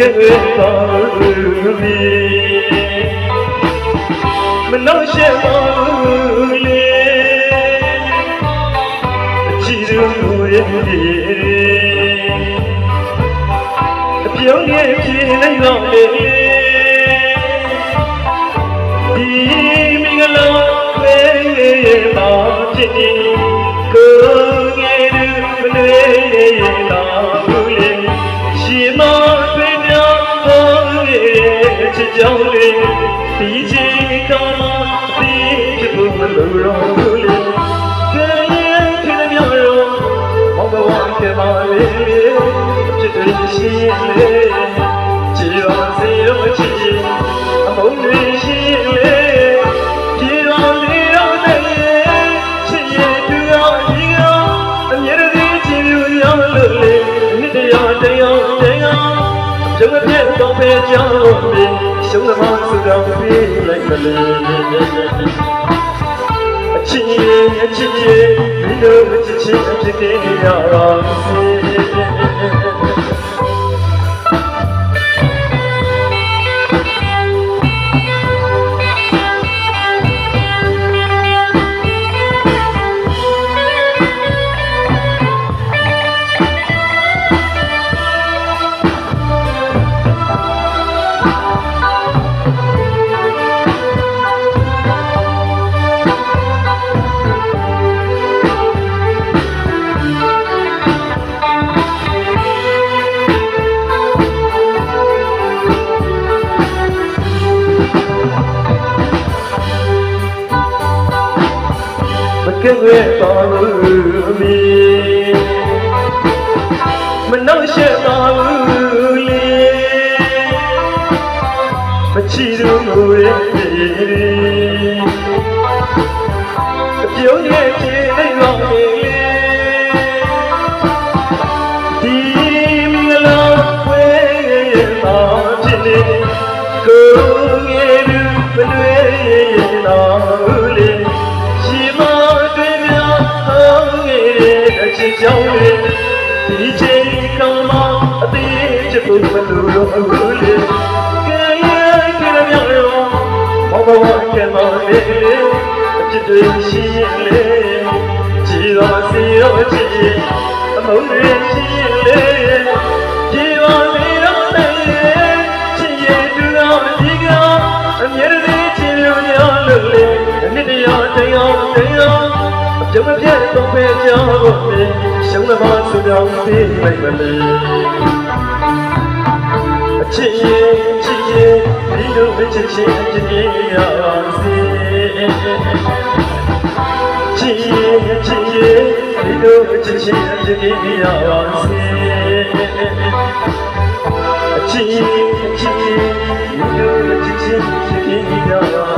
ခဲ့ရပါဘူးမနှောက်ရှက်ပါဘူးလေအချီတို့ရဲ့အပြုံးရဲ့ပြေလိုက်တော့လေဒီမိဂလာလေးပါဖြစ်နေကိုငယ်ရမနေလာဘူးလေရှင်မတွေ့များတော့ရဲ့ချစ်ကြောင်းလေးဒီချိန်ကမှသိချဖို့မလိုတော့ဘူးလေကြရဲ့ခင်ဗျားရောမောင်ဘဝကမှလေးချစ်တယ်ရှင်လေးကြည်ပါစေတော့ချစ်အမုန်းတွေရှင်လေးကြည်ပါစေတော့တဲ့ချစ်ရဲ့သူတော်ဒီကအမြဲတည်းကြည်ပြူရောင်းလို့လေနှစ်တရားတရားတရားကျုံးပြတ်တော့ပဲကြောင်းပြီရှုံးသမားစုတော်ပြေးလိုက်မလဲအချစ်ရဲ့ဒီလိုအချစ်ချင်းအဖြစ်ကြီးရပါစေကဲ့ရဲ့ပါဘူးမီမနှောက်ရှက်ပါဘူးလေမချီတို့ရဲ့အပြုံးရဲ့ပြေလိုက်တော့လေဒီမင်္ဂလာဝဲပါဖြစ်နေကိုငယ်သူမလွေတော့လေကြောင်းလေဒီချိန်ကမှအသေးချစ်ဖို့မလိုတော့ဘူးလေကဲရဲ့ခင်ဗျားရောမောဘဝကမှလေအချစ်တွေရှိရင်လေကြည်တော်စီတော့ချစ်အမုန်းတွေရှိရင်လေကြည်တော်စီတော့တဲ့ချစ်ရဲ့သူတော်ဒီကအမြဲတည်းချစ်လို့ရလို့လေနှစ်တရားတရားတရားကျုံးပြတ်တော့ပဲကြောင်းပြီရှုံးသမားစုတော်ပြေးလိုက်မလဲအချစ်ရဲ့ဒီလိုအချစ်ချင်းအဖြစ်ကြီးရပါစေချစ်ရဲ့ဒီလိုအချစ်ချင်းအဖြစ်ကြီးရပါစေအချစ်ရဲ့ဒီလိုအချစ်ချင်းအဖြစ်ကြီးရပါ